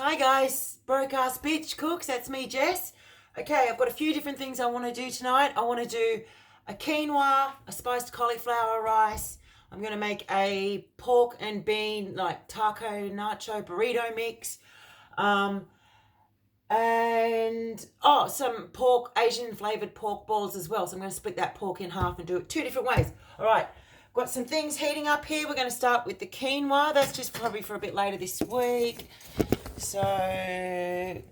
Hi guys, broke ass bitch cooks, that's me Jess. Okay, I've got a few different things I want to do tonight. I want to do a quinoa, a spiced cauliflower rice. I'm going to make a pork and bean like taco nacho burrito mix. And some pork, Asian flavored pork balls as well. So I'm going to split that pork in half and do it two different ways. All right, got some things heating up here. We're going to start with the quinoa. That's just probably for a bit later this week. So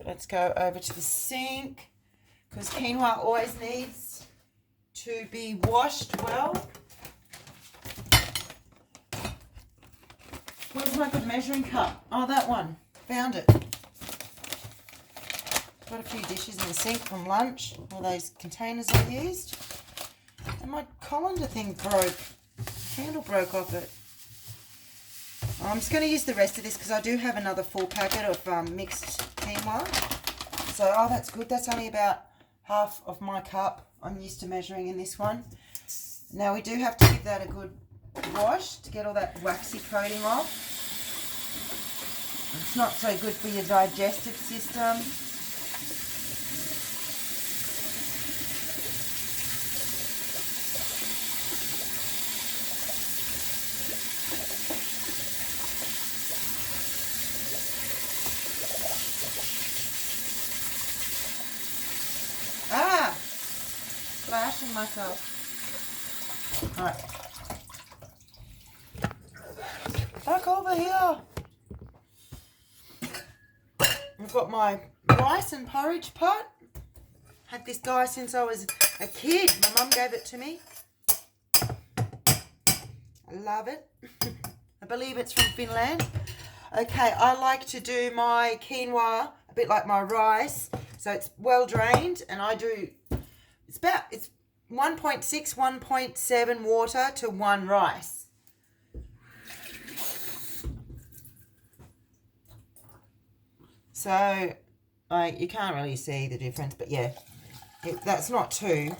let's go over to the sink because quinoa always needs to be washed well. Where's my good measuring cup? Oh, that one. Found it. Got a few dishes in the sink from lunch. All those containers I used. And my colander thing broke. Handle broke off it. I'm just going to use the rest of this because I do have another full packet of mixed quinoa. So, that's good. That's only about half of my cup. I'm used to measuring in this one. Now, we do have to give that a good wash to get all that waxy coating off. It's not so good for your digestive system. Flashing myself. Alright. Back over here. I've got my rice and porridge pot. Had this guy since I was a kid. My mum gave it to me. I love it. I believe it's from Finland. Okay, I like to do my quinoa a bit like my rice. So it's well drained and I do... It's 1.6, 1.7 water to 1 rice. So, you can't really see the difference, but yeah, that's not too.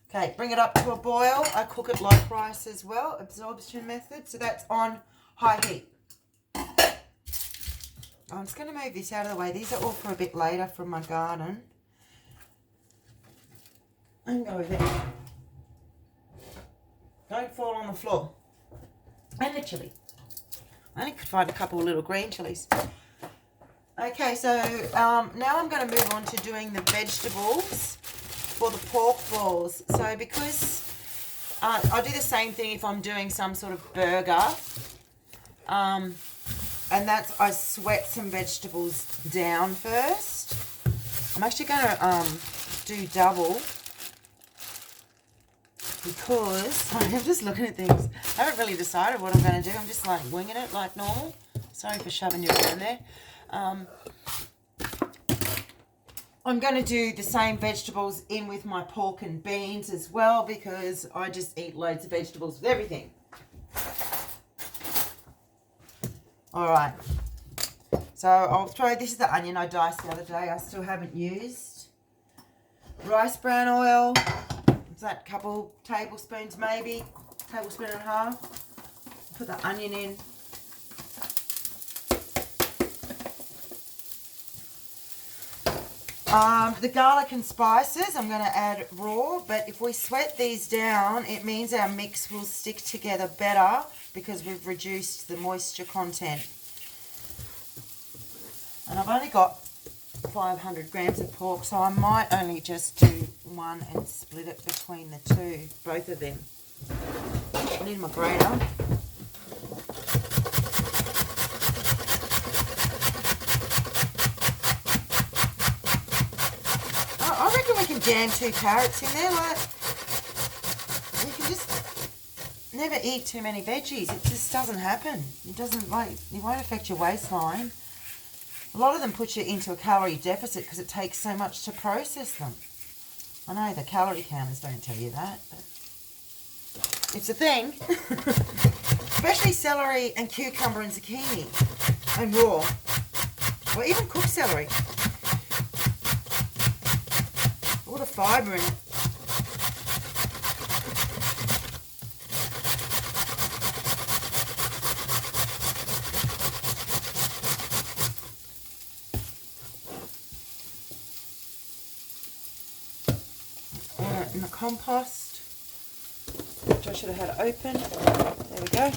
Okay, bring it up to a boil. I cook it like rice as well, absorption method. So that's on high heat. I'm just going to move this out of the way. These are all for a bit later from my garden. And go there. Don't fall on the floor. And the chilli. I only could find a couple of little green chilies. Okay, so now I'm going to move on to doing the vegetables for the pork balls. So because I do the same thing if I'm doing some sort of burger. And that's, I sweat some vegetables down first. I'm actually going to do double. Because I'm just looking at things. I haven't really decided what I'm going to do. I'm just like winging it like normal. Sorry for shoving you around there. I'm going to do the same vegetables in with my pork and beans as well because I just eat loads of vegetables with everything. Alright. So I'll throw, this is the onion I diced the other day. I still haven't used. Rice bran oil. That couple tablespoons maybe, tablespoon and a half. Put the onion in. The garlic and spices I'm going to add raw, but if we sweat these down, it means our mix will stick together better because we've reduced the moisture content. And I've only got 500 grams of pork, so I might only just do one and split it between the two, both of them. I need my grater. I reckon we can jam 2 carrots in there. Like, you can just never eat too many veggies. It just doesn't happen. It doesn't, like, it won't affect your waistline. A lot of them put you into a calorie deficit because it takes so much to process them. I know the calorie counters don't tell you that, but it's a thing. Especially celery and cucumber and zucchini and raw. Or even cooked celery. All the fibre in it. in the compost, which I should have had open. There we go.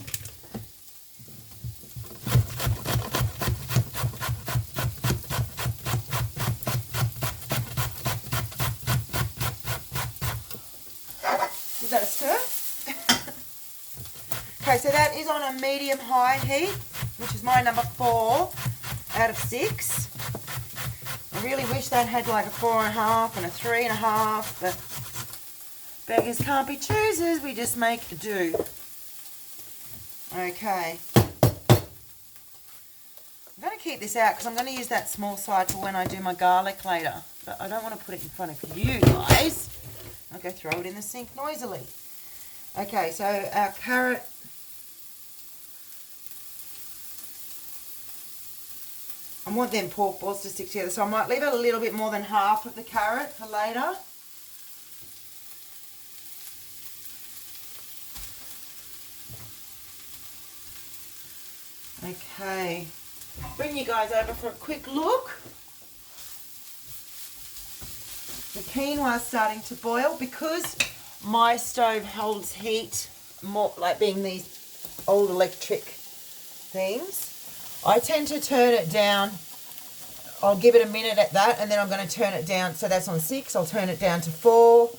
Give that a stir. Okay, so that is on a medium-high heat, which is my number 4 out of 6. I really wish that had like a 4.5 and a 3.5, but beggars can't be choosers. We just make do. Okay. I'm going to keep this out because I'm going to use that small side for when I do my garlic later. But I don't want to put it in front of you guys. I'll go throw it in the sink noisily. Okay, so our carrot. I want them pork balls to stick together, so I might leave a little bit more than half of the carrot for later. Okay, bring you guys over for a quick look. The quinoa is starting to boil because my stove holds heat more, like being these old electric things. I tend to turn it down. I'll give it a minute at that, and then I'm going to turn it down. So that's on 6. I'll turn it down to 4,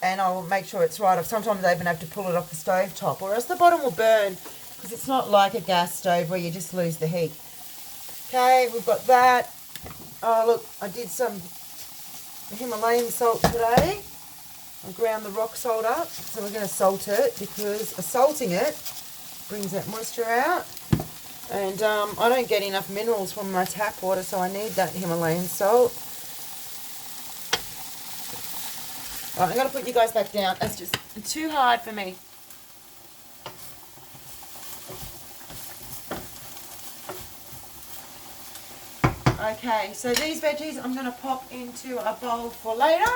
and I'll make sure it's right. Sometimes I even have to pull it off the stove top, or else the bottom will burn, because it's not like a gas stove where you just lose the heat. Okay, we've got that. Oh, look, I did some Himalayan salt today. I ground the rock salt up, so we're going to salt it, because salting it brings that moisture out. And I don't get enough minerals from my tap water, so I need that Himalayan salt. Right, I'm going to put you guys back down. That's just too hard for me. Okay, so these veggies I'm going to pop into a bowl for later.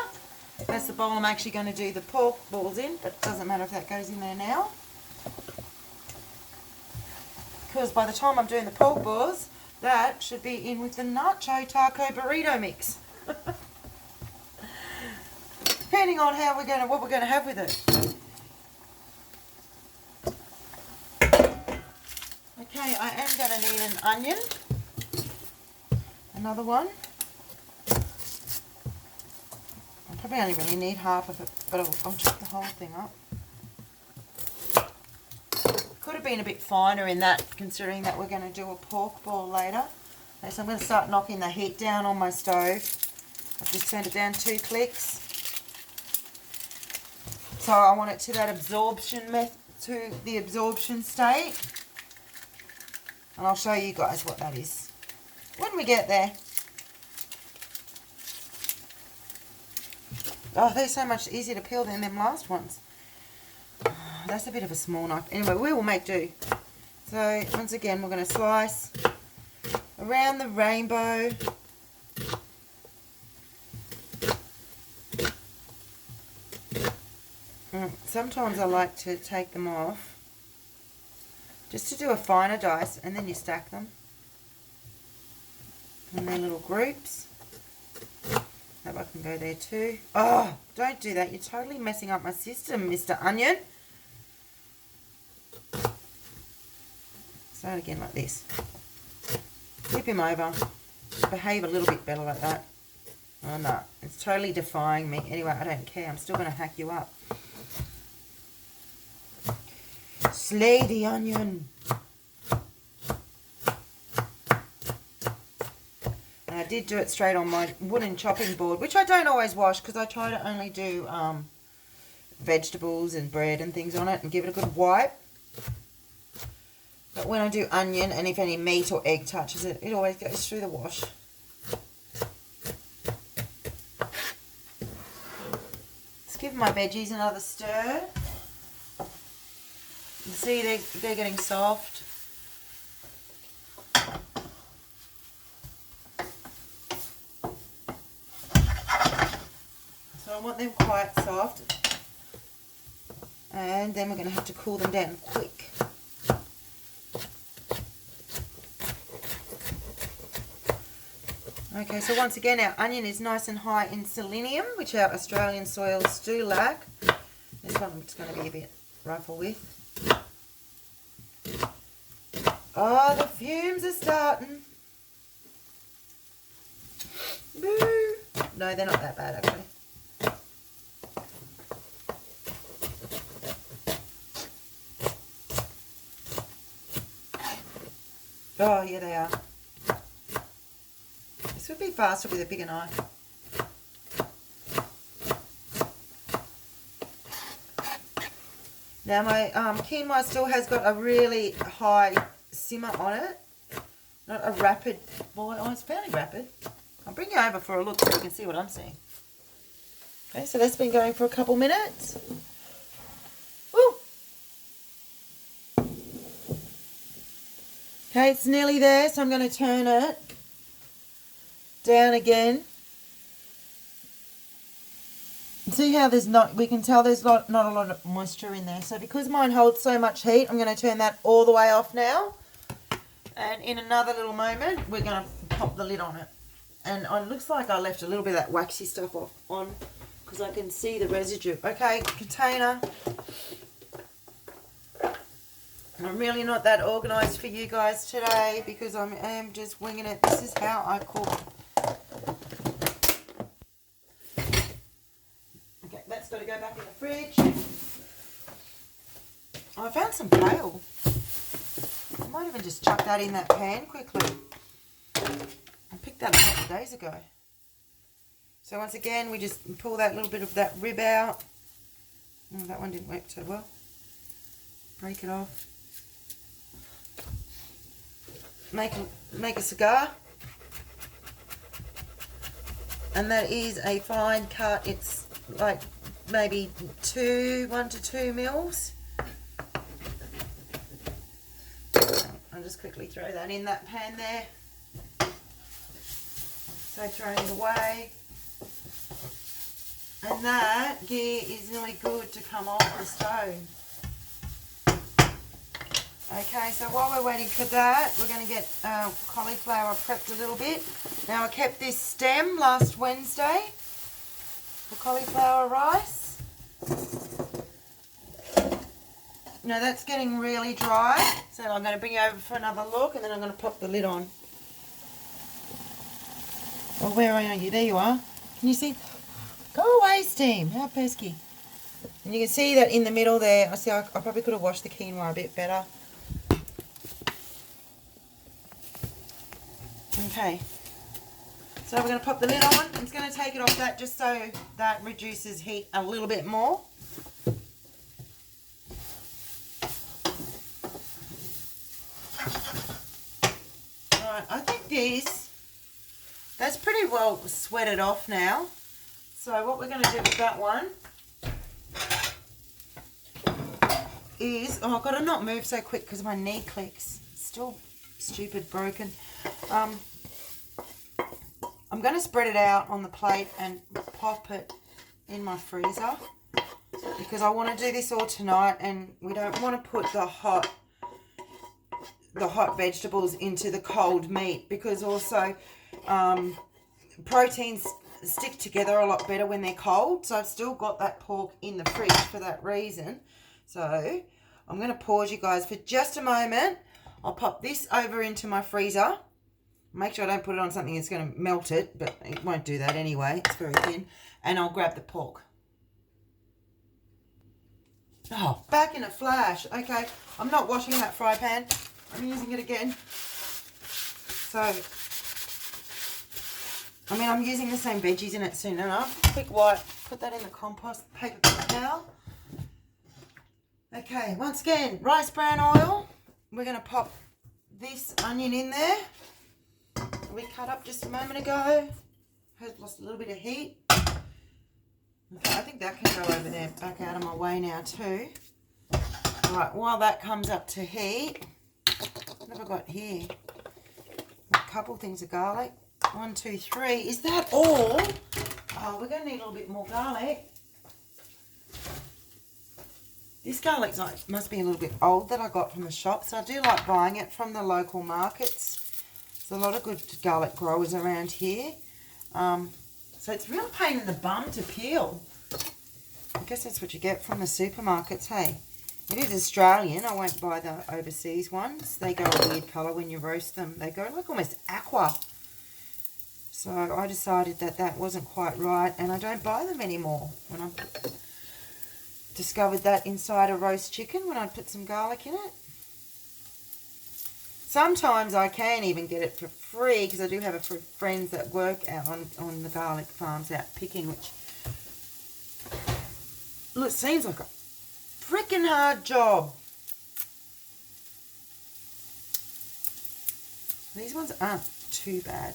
That's the bowl I'm actually going to do the pork balls in, but it doesn't matter if that goes in there now. Because by the time I'm doing the pork balls, that should be in with the nacho taco burrito mix. Depending on what we're going to have with it. Okay, I am going to need an onion. Another one. I probably only really need half of it, but I'll chop the whole thing up. Could have been a bit finer in that, considering that we're going to do a pork ball later. Okay, so I'm going to start knocking the heat down on my stove. I've just turned it down 2 clicks. So I want it to that to the absorption state. And I'll show you guys what that is when we get there. Oh, they're so much easier to peel than them last ones. That's a bit of a small knife. Anyway, we will make do. So, once again, we're going to slice around the rainbow. Sometimes I like to take them off just to do a finer dice, and then you stack them in their little groups. That one can go there too. Oh, don't do that. You're totally messing up my system, Mr. Onion. Start again like this. Flip him over. Behave a little bit better like that. Oh no, it's totally defying me. Anyway, I don't care. I'm still going to hack you up. Slay the onion. And I did do it straight on my wooden chopping board, which I don't always wash because I try to only do vegetables and bread and things on it and give it a good wipe. But when I do onion, and if any meat or egg touches it, it always goes through the wash. Let's give my veggies another stir. You see they're getting soft. So I want them quite soft. And then we're going to have to cool them down quick. Okay, so once again, our onion is nice and high in selenium, which our Australian soils do lack. This one I'm just going to be a bit rougher with. Oh, the fumes are starting. Boo. No, they're not that bad, actually. Oh, yeah, they are. This would be faster with a bigger knife. Now my quinoa still has got a really high simmer on it. Not a rapid boil. Oh, it's fairly rapid. I'll bring you over for a look so you can see what I'm seeing. Okay, so that's been going for a couple minutes. Woo! Okay, it's nearly there, so I'm going to turn it down again. See how there's we can tell there's not a lot of moisture in there. So because mine holds so much heat, I'm going to turn that all the way off now. And in another little moment, we're going to pop the lid on it. And it looks like I left a little bit of that waxy stuff on because I can see the residue. Okay, container. I'm really not that organised for you guys today because I am just winging it. This is how I cook. Okay, that's got to go back in the fridge. Oh, I found some kale. I might even just chuck that in that pan quickly. I picked that a couple of days ago. So once again, we just pull that little bit of that rib out. Oh, that one didn't work so well. Break it off. Make a cigar. And that is a fine cut. It's like maybe 1 to 2 mils. I'll just quickly throw that in that pan there. So throwing it away. And that gear is nearly good to come off the stove. Okay, so while we're waiting for that, we're going to get cauliflower prepped a little bit. Now I kept this stem last Wednesday for cauliflower rice. Now that's getting really dry, so I'm going to bring you over for another look and then I'm going to pop the lid on. Well, where are you? There you are. Can you see? Go away, steam. How pesky. And you can see that in the middle there. I see I probably could have washed the quinoa a bit better. Okay. So we're going to pop the lid on. I'm just going to take it off that just so that reduces heat a little bit more. Alright, I think that's pretty well sweated off now. So what we're going to do with that one is, oh, I've got to not move so quick because my knee clicks. Still stupid broken. I'm going to spread it out on the plate and pop it in my freezer because I want to do this all tonight and we don't want to put the hot vegetables into the cold meat because also proteins stick together a lot better when they're cold. So I've still got that pork in the fridge for that reason. So I'm going to pause you guys for just a moment. I'll pop this over into my freezer. Make sure I don't put it on something that's going to melt it, but it won't do that anyway. It's very thin. And I'll grab the pork. Oh, back in a flash. Okay, I'm not washing that fry pan. I'm using it again. So, I mean, I'm using the same veggies in it soon enough. Quick wipe. Put that in the compost paper towel. Okay, once again, rice bran oil. We're going to pop this onion in there. We cut up just a moment ago. Has lost a little bit of heat. Okay, I think that can go over there, back out of my way now too. Right, while that comes up to heat, what have I got here? A couple things of garlic. 1, 2, 3. Is that all? Oh, we're going to need a little bit more garlic. This garlic must be a little bit old that I got from the shop, so I do like buying it from the local markets. There's a lot of good garlic growers around here. So it's a real pain in the bum to peel. I guess that's what you get from the supermarkets, hey? It is Australian. I won't buy the overseas ones. They go a weird colour when you roast them. They go like almost aqua. So I decided that that wasn't quite right, and I don't buy them anymore. When I discovered that inside a roast chicken when I put some garlic in it. Sometimes I can even get it for free because I do have friends that work out on the garlic farms out picking, which look, seems like a freaking hard job. These ones aren't too bad.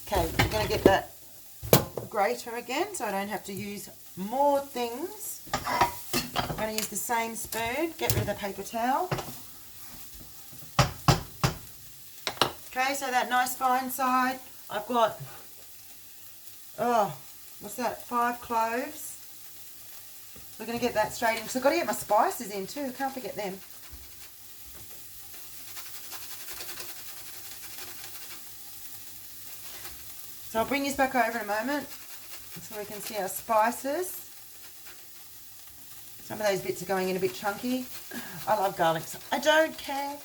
Okay, I'm going to get that grater again so I don't have to use more things. I'm going to use the same spoon, get rid of the paper towel. Okay, so that nice fine side, I've got, what's that, 5 cloves. We're going to get that straight in, because I've got to get my spices in too, can't forget them. So I'll bring this back over in a moment, so we can see our spices. Some of those bits are going in a bit chunky. I love garlic, so I don't care.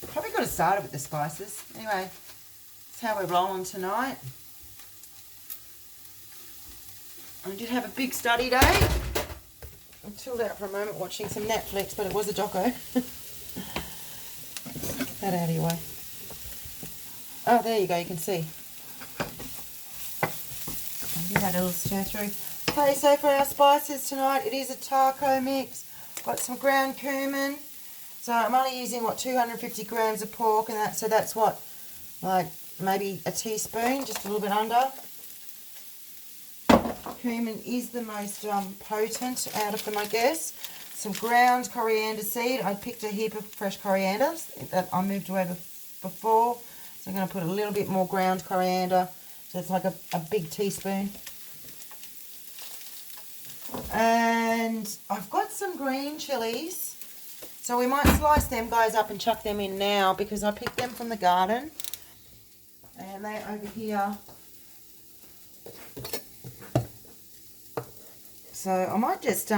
Probably could have started with the spices. Anyway, that's how we're rolling tonight. I did have a big study day. I chilled out for a moment watching some Netflix, but it was a doco. Get that out of your way. Oh, there you go, you can see. You had a little stir through. Okay, so for our spices tonight, it is a taco mix. Got some ground cumin. So I'm only using, 250 grams of pork, and that. So that's like maybe a teaspoon, just a little bit under. Cumin is the most potent out of them, I guess. Some ground coriander seed. I picked a heap of fresh coriander that I moved away before. So I'm going to put a little bit more ground coriander. So it's like a big teaspoon. And I've got some green chilies. So we might slice them guys up and chuck them in now because I picked them from the garden. And they're over here. So I might just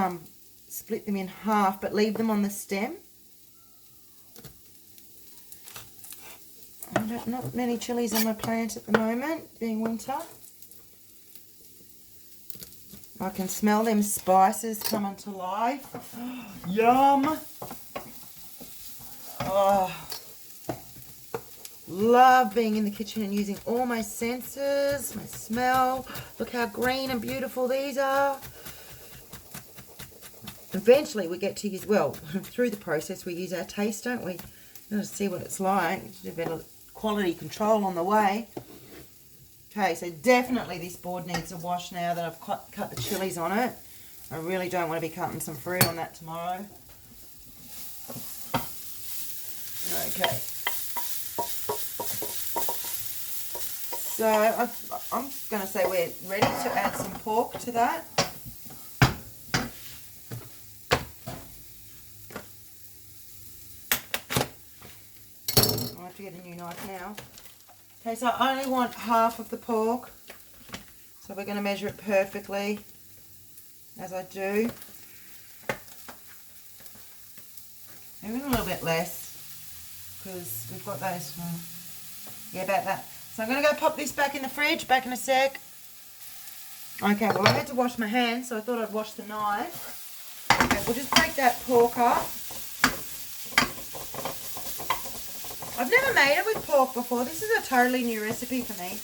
split them in half but leave them on the stem. Not many chilies on my plant at the moment, being winter. I can smell them spices coming to life. Yum! Oh, love being in the kitchen and using all my senses, my smell. Look how green and beautiful these are. Eventually we get to use, through the process we use our taste, don't we? You got to see what it's like. A bit of quality control on the way. Okay, so definitely this board needs a wash now that I've cut the chilies on it. I really don't want to be cutting some fruit on that tomorrow. Okay. So I'm going to say we're ready to add some pork to that. I have to get a new knife now. Okay, so I only want half of the pork. So we're going to measure it perfectly, as I do. Maybe a little bit less, because we've got those, yeah, about that. So I'm going to go pop this back in the fridge, back in a sec. Okay, well I had to wash my hands, so I thought I'd wash the knife. Okay, we'll just take that pork up. I've never made it with pork before. This is a totally new recipe for me.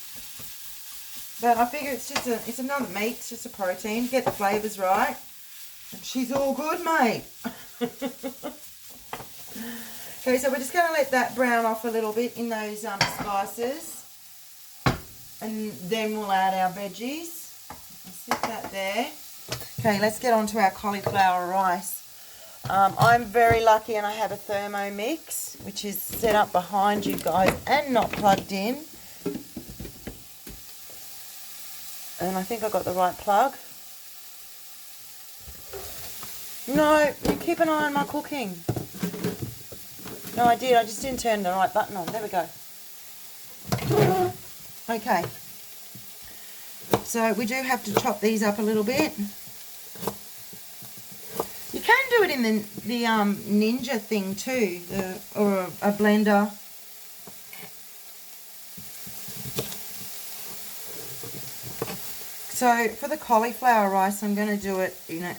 But I figure it's another meat, it's just a protein. Get the flavours right. And she's all good, mate. Okay, so we're just going to let that brown off a little bit in those spices. And then we'll add our veggies. I'll sit that there. Okay, let's get on to our cauliflower rice. I'm very lucky and I have a Thermomix, which is set up behind you guys and not plugged in. And I think I got the right plug. No, you keep an eye on my cooking. No, I did. I just didn't turn the right button on. There we go. Okay. So we do have to chop these up a little bit. You can do it in the Ninja thing too, or a blender. So for the cauliflower rice, I'm going to do it in a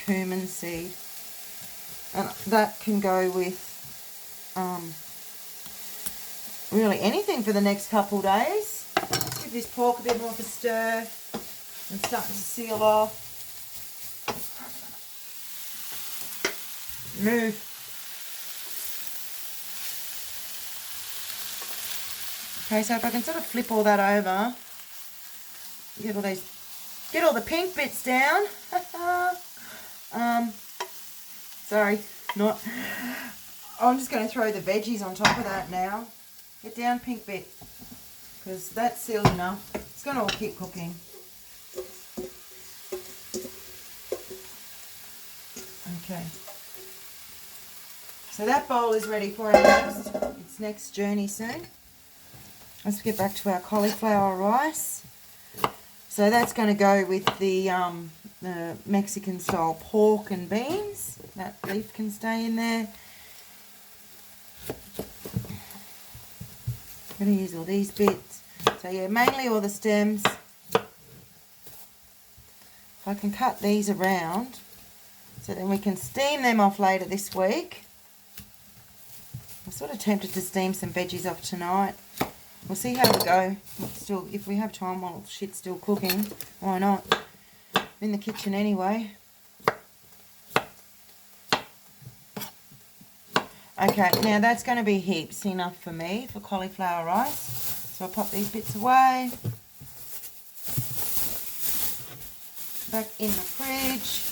cumin seed, and that can go with really anything for the next couple of days. Let's give this pork a bit more of a stir and starting to seal off. Move. Okay, so if I can sort of flip all that over, get all the pink bits down. Sorry, not. I'm just going to throw the veggies on top of that now. Get down, pink bit, because that's sealed enough. It's going to all keep cooking. Okay. So that bowl is ready for its next journey soon. Let's get back to our cauliflower rice. So that's going to go with the Mexican style pork and beans. That leaf can stay in there. I'm going to use all these bits. So yeah, mainly all the stems. If I can cut these around, so then we can steam them off later this week. I'm sort of tempted to steam some veggies off tonight. We'll see how we go. Still, if we have time while shit's still cooking, why not? I'm in the kitchen anyway. Okay, now that's going to be heaps enough for me for cauliflower rice. So I'll pop these bits away. Back in the fridge.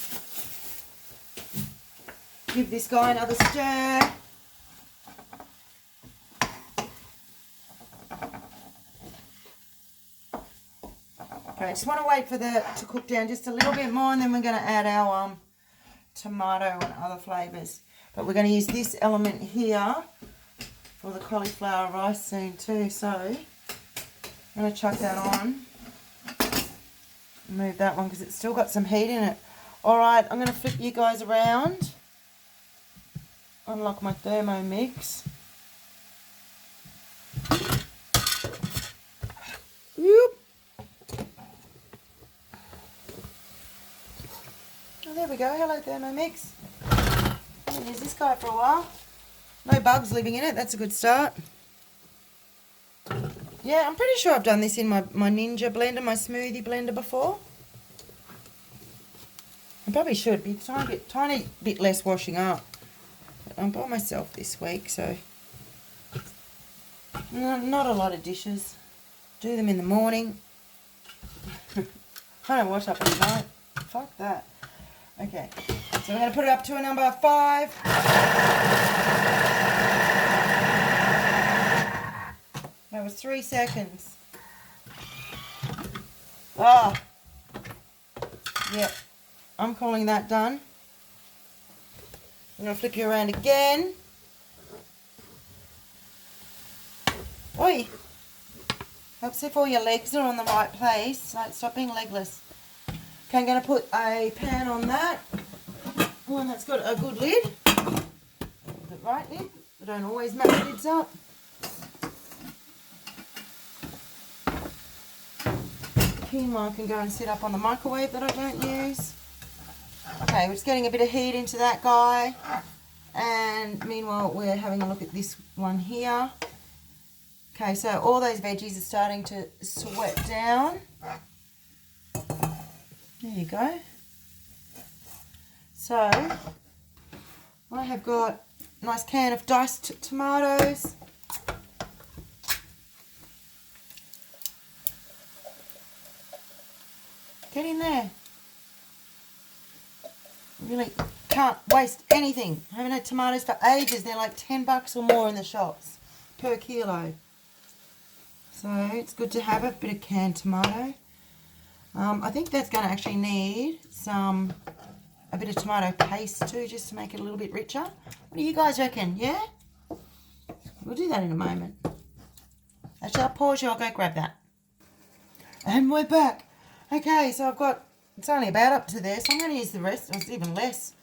Give this guy another stir. Okay, I just want to wait for that to cook down just a little bit more, and then we're going to add our tomato and other flavours. But we're going to use this element here for the cauliflower rice soon too. So I'm going to chuck that on. Move that one because it's still got some heat in it. Alright, I'm going to flip you guys around. Unlock my Thermomix. Whoop. Oh, there we go. Hello, Thermomix. I haven't used this guy for a while. No bugs living in it. That's a good start. Yeah, I'm pretty sure I've done this in my Ninja blender, my smoothie blender before. I probably should be tiny bit less washing up. But I'm by myself this week, so not a lot of dishes. Do them in the morning. I don't wash up at night. Fuck that. Okay, so we're going to put it up to a number 5. That was 3 seconds. Oh, yep, I'm calling that done. I'm going to flip you around again. Oi, helps if all your legs are on the right place. Like, stop being legless. Okay, I'm going to put a pan on that. One that's got a good lid. The right lid. I don't always match lids up. Quinoa can go and sit up on the microwave that I don't use. Okay, we're just getting a bit of heat into that guy. And meanwhile, we're having a look at this one here. Okay, so all those veggies are starting to sweat down. There you go. So, I have got a nice can of diced tomatoes. Get in there. Really can't waste anything. I haven't had tomatoes for ages. They're like $10 or more in the shops per kilo. So it's good to have a bit of canned tomato. I think that's going to actually need some a bit of tomato paste too, just to make it a little bit richer. What do you guys reckon? Yeah? We'll do that in a moment. Actually, I'll pause you. I'll go grab that. And we're back. Okay, so I've got, it's only about up to there, so I'm going to use the rest. It's even less.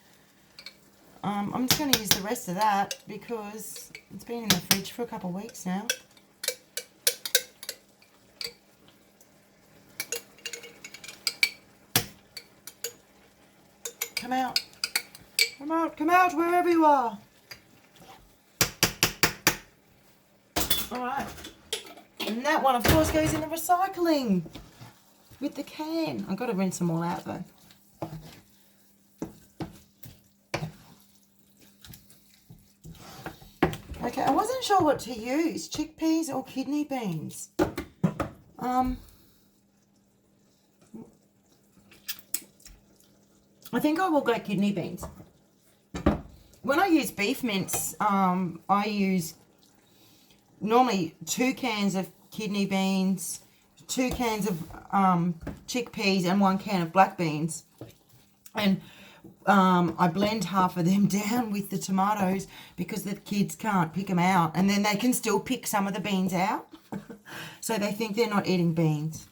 I'm just going to use the rest of that because it's been in the fridge for a couple of weeks now. Come out. Come out, come out, wherever you are. Alright. And that one, of course, goes in the recycling with the can. I've got to rinse them all out, though. Okay, I wasn't sure what to use, chickpeas or kidney beans. I think I will go kidney beans. When I use beef mince, I use normally 2 cans of kidney beans, 2 cans of chickpeas, and 1 can of black beans. And I blend half of them down with the tomatoes because the kids can't pick them out. And then they can still pick some of the beans out. So they think they're not eating beans.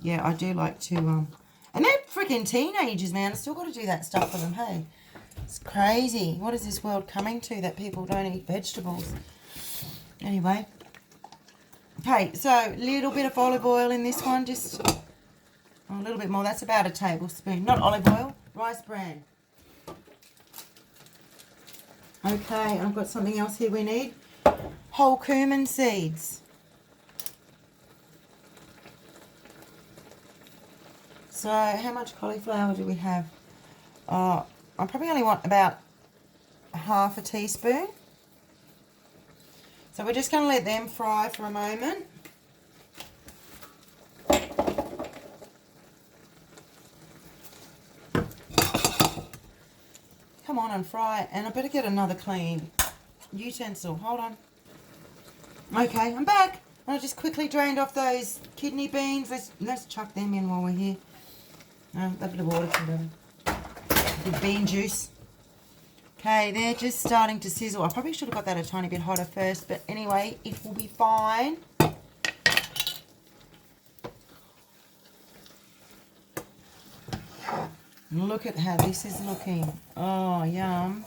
Yeah, I do like to... and they're freaking teenagers, man. I still got to do that stuff for them, hey? It's crazy. What is this world coming to that people don't eat vegetables? Anyway. Okay, so a little bit of olive oil in this one. Just a little bit more. That's about a tablespoon. Not olive oil, rice bran. Okay, I've got something else here we need. Whole cumin seeds. So, how much cauliflower do we have? I probably only want about half a teaspoon. So we're just going to let them fry for a moment. Come on and fry. And I better get another clean utensil. Hold on. Okay, I'm back. I just quickly drained off those kidney beans. Let's chuck them in while we're here. A bit of water for them. The bean juice. Okay, they're just starting to sizzle. I probably should have got that a tiny bit hotter first, but anyway, it will be fine. Look at how this is looking. Oh, yum.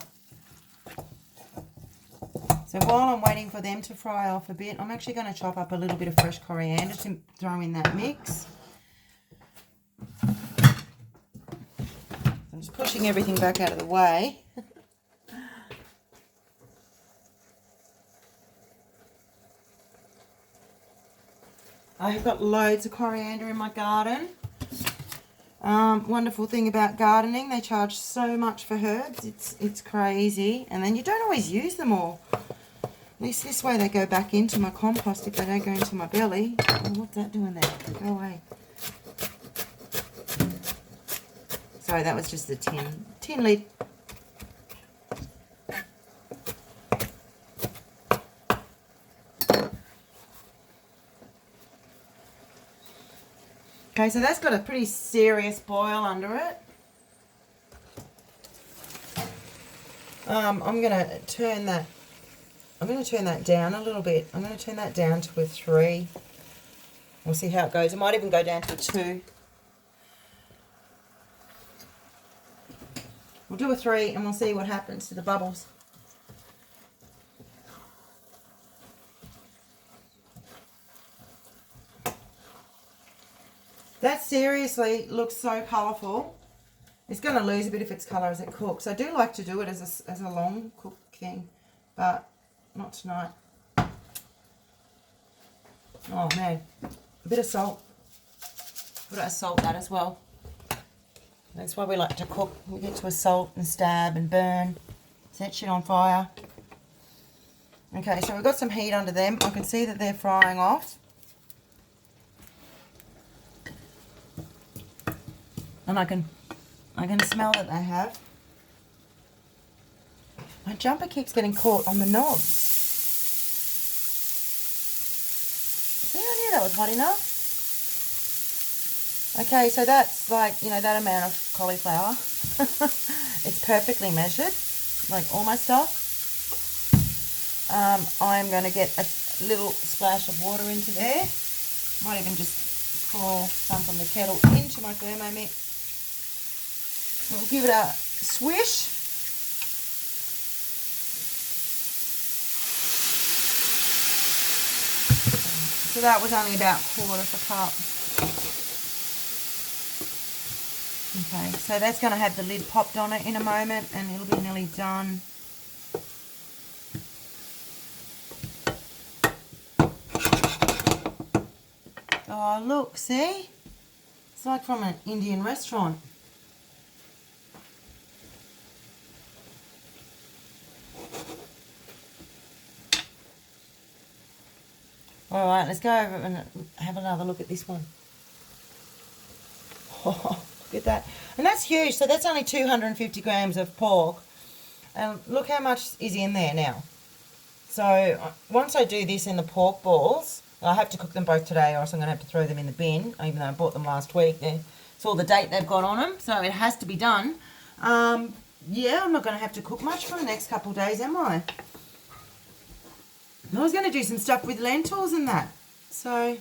So while I'm waiting for them to fry off a bit, I'm actually going to chop up a little bit of fresh coriander to throw in that mix. I'm just pushing everything back out of the way. I have got loads of coriander in my garden. Wonderful thing about gardening, they charge so much for herbs. It's crazy. And then you don't always use them all. At least this way they go back into my compost if they don't go into my belly. Oh, what's that doing there? Go away. Sorry, that was just the tin lid. Okay, so that's got a pretty serious boil under it. I'm going to turn that down a little bit. I'm going to turn that down to a 3. We'll see how it goes. It might even go down to a 2. We'll do a 3 and we'll see what happens to the bubbles. That seriously looks so colourful. It's going to lose a bit of its colour as it cooks. I do like to do it as a long cook thing, but not tonight. Oh man, a bit of salt. Got to salt that as well. That's why we like to cook. We get to a salt and stab and burn, set shit on fire. Okay, so we've got some heat under them. I can see that they're frying off. And I can smell that they have. My jumper keeps getting caught on the knob. See, I knew that was hot enough. Okay, so that's like, you know, that amount of cauliflower. It's perfectly measured, like all my stuff. I'm going to get a little splash of water into there. Might even just pour some from the kettle into my Thermomix. We'll give it a swish. So that was only about 1/4 cup. Okay, so that's going to have the lid popped on it in a moment and it'll be nearly done. Oh, look, see? It's like from an Indian restaurant. All right, let's go over and have another look at this one. Oh, look at that. And that's huge. So that's only 250 grams of pork. And look how much is in there now. So once I do this in the pork balls, I have to cook them both today or else I'm going to have to throw them in the bin, even though I bought them last week. It's all the date they've got on them, so it has to be done. Yeah, I'm not going to have to cook much for the next couple of days, am I? I was going to do some stuff with lentils and that. So,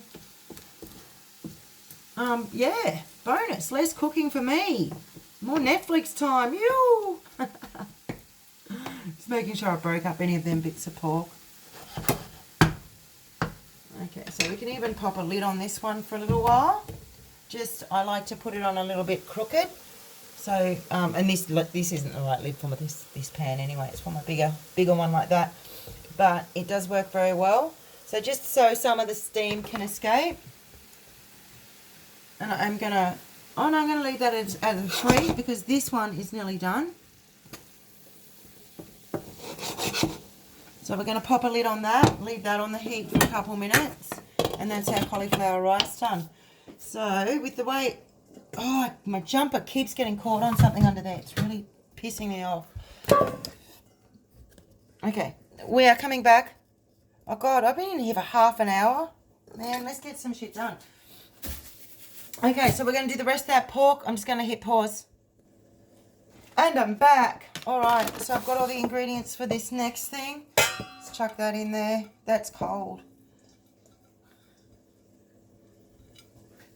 yeah, bonus. Less cooking for me. More Netflix time. Yoo! Just making sure I broke up any of them bits of pork. Okay, so we can even pop a lid on this one for a little while. Just, I like to put it on a little bit crooked. So, and this isn't the right lid for this pan anyway. It's from a bigger one like that. But it does work very well. So just so some of the steam can escape. And I'm going to leave that at a 3 because this one is nearly done. So we're going to pop a lid on that, leave that on the heat for a couple minutes, and that's our cauliflower rice done. So with the way, oh, my jumper keeps getting caught on something under there. It's really pissing me off. Okay. We are coming back. Oh, God, I've been in here for half an hour. Man, let's get some shit done. Okay, so we're going to do the rest of that pork. I'm just going to hit pause. And I'm back. All right, so I've got all the ingredients for this next thing. Let's chuck that in there. That's cold.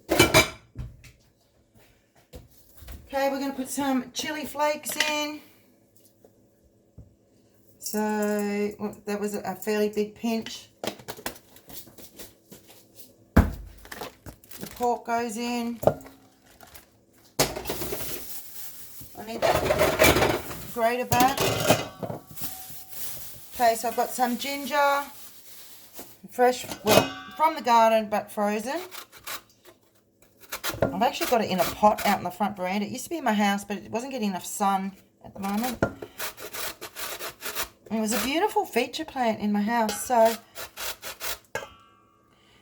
Okay, we're going to put some chili flakes in. So that was a fairly big pinch. The pork goes in. I need that grater back. Okay, so I've got some ginger, fresh, well, from the garden but frozen. I've actually got it in a pot out in the front veranda. It used to be in my house, but it wasn't getting enough sun at the moment. It was a beautiful feature plant in my house, so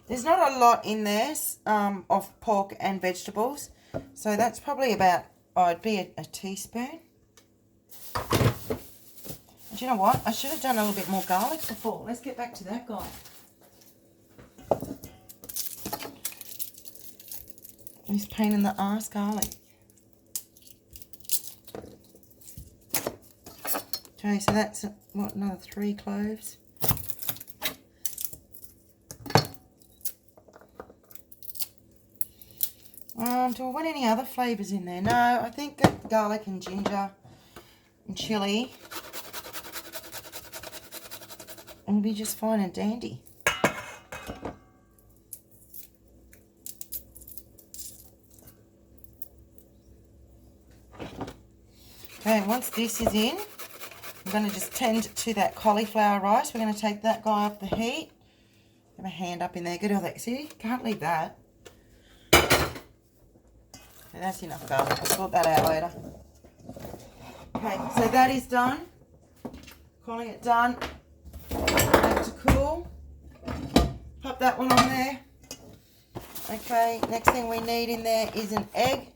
there's not a lot in there of pork and vegetables. So that's probably about, it'd be a teaspoon. And you know what? I should have done a little bit more garlic before. Let's get back to that guy. This pain in the arse garlic. Okay, so that's, what, another 3 cloves. Do I want any other flavours in there? No, I think that garlic and ginger and chilli will be just fine and dandy. Okay, once this is in, I'm going to just tend to that cauliflower rice. We're going to take that guy off the heat. Have a hand up in there. Get all that. See, can't leave that. Okay, that's enough garlic. I'll sort that out later. Okay, so that is done. Calling it done. Let to cool. Pop that one on there. Okay, next thing we need in there is an egg.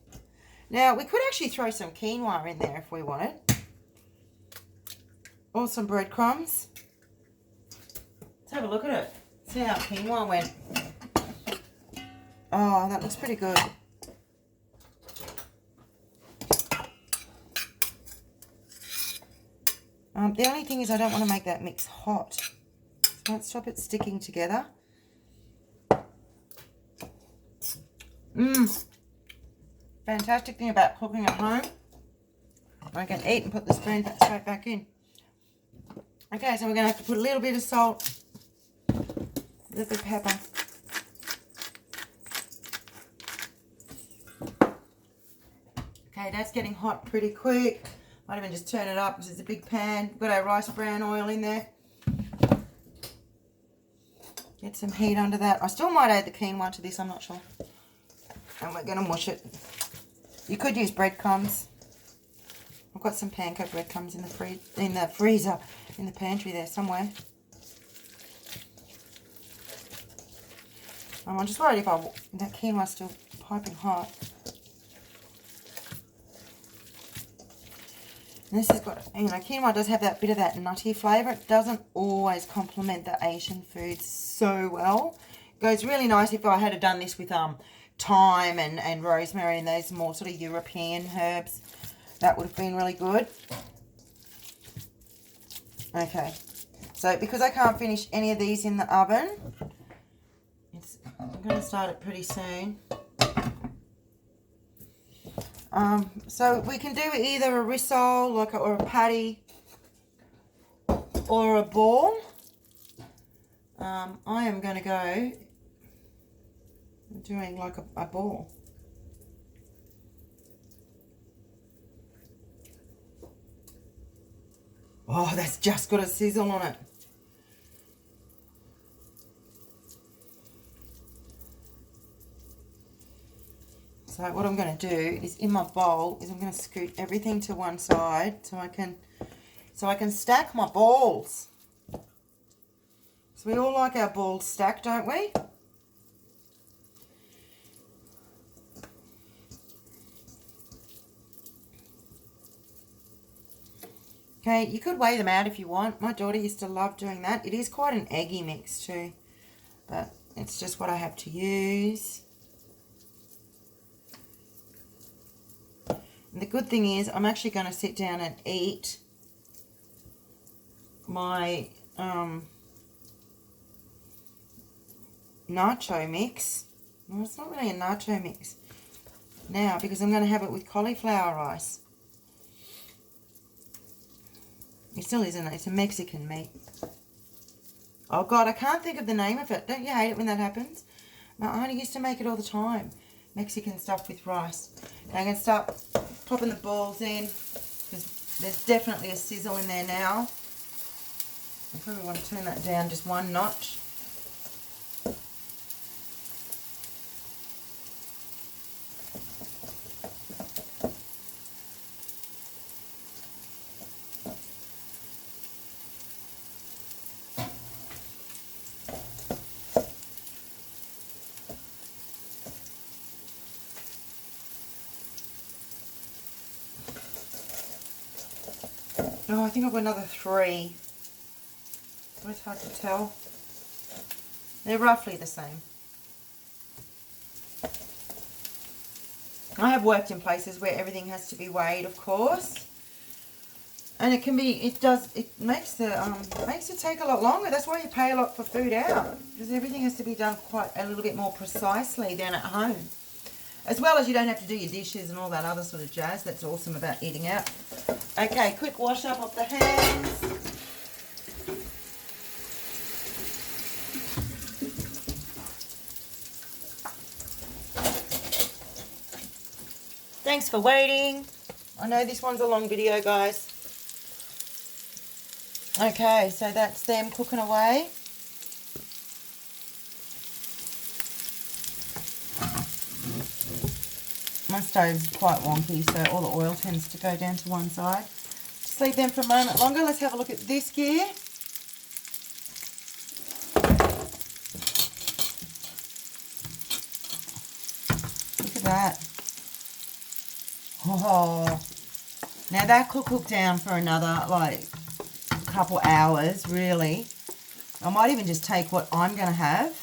Now, we could actually throw some quinoa in there if we wanted. Or some breadcrumbs. Let's have a look at it. See how quinoa went. Oh, that looks pretty good. The only thing is I don't want to make that mix hot. So I won't stop it sticking together. Fantastic thing about cooking at home. I can eat and put the spoon straight back in. Okay, so we're going to have to put a little bit of salt, a little bit of pepper. Okay, that's getting hot pretty quick. Might even just turn it up because it's a big pan. We've got our rice bran oil in there. Get some heat under that. I still might add the quinoa to this, I'm not sure. And we're going to mush it. You could use breadcrumbs. I've got some panko breadcrumbs in the freezer, in the pantry there somewhere. I'm just worried if that quinoa's still piping hot. And this has got, quinoa does have that bit of that nutty flavour. It doesn't always complement the Asian foods so well. It goes really nice if I had done this with thyme and rosemary and those more sort of European herbs. That would have been really good. Okay, so because I can't finish any of these in the oven, I'm going to start it pretty soon. So we can do either a rissole or a patty or a ball. I am going to go doing like a ball. Oh, that's just got a sizzle on it. So what I'm going to do is in my bowl is I'm going to scoot everything to one side so I can stack my balls. So we all like our balls stacked, don't we? Okay, you could weigh them out if you want. My daughter used to love doing that. It is quite an eggy mix too, but it's just what I have to use. And the good thing is I'm actually going to sit down and eat my nacho mix. Well, it's not really a nacho mix now because I'm going to have it with cauliflower rice. It still isn't. It's a Mexican meat. Oh, God, I can't think of the name of it. Don't you hate it when that happens? My auntie used to make it all the time. Mexican stuff with rice. Okay, I'm going to start popping the balls in because there's definitely a sizzle in there now. I probably want to turn that down just one notch. Oh, I think I've got another 3. So it's hard to tell. They're roughly the same. I have worked in places where everything has to be weighed, of course. And it can be, it makes it take a lot longer. That's why you pay a lot for food out. Because everything has to be done quite a little bit more precisely than at home. As well as you don't have to do your dishes and all that other sort of jazz. That's awesome about eating out. Okay, quick wash up of the hands. Thanks for waiting. I know this one's a long video, guys. Okay, so that's them cooking away. My stove's quite wonky, so all the oil tends to go down to one side. Just leave them for a moment longer. Let's have a look at this gear. Look at that. Oh, now that could cook down for another like couple hours, really. I might even just take what I'm going to have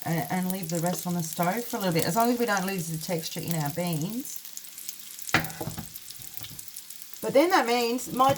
and leave the rest on the stove for a little bit, as long as we don't lose the texture in our beans. But then that means my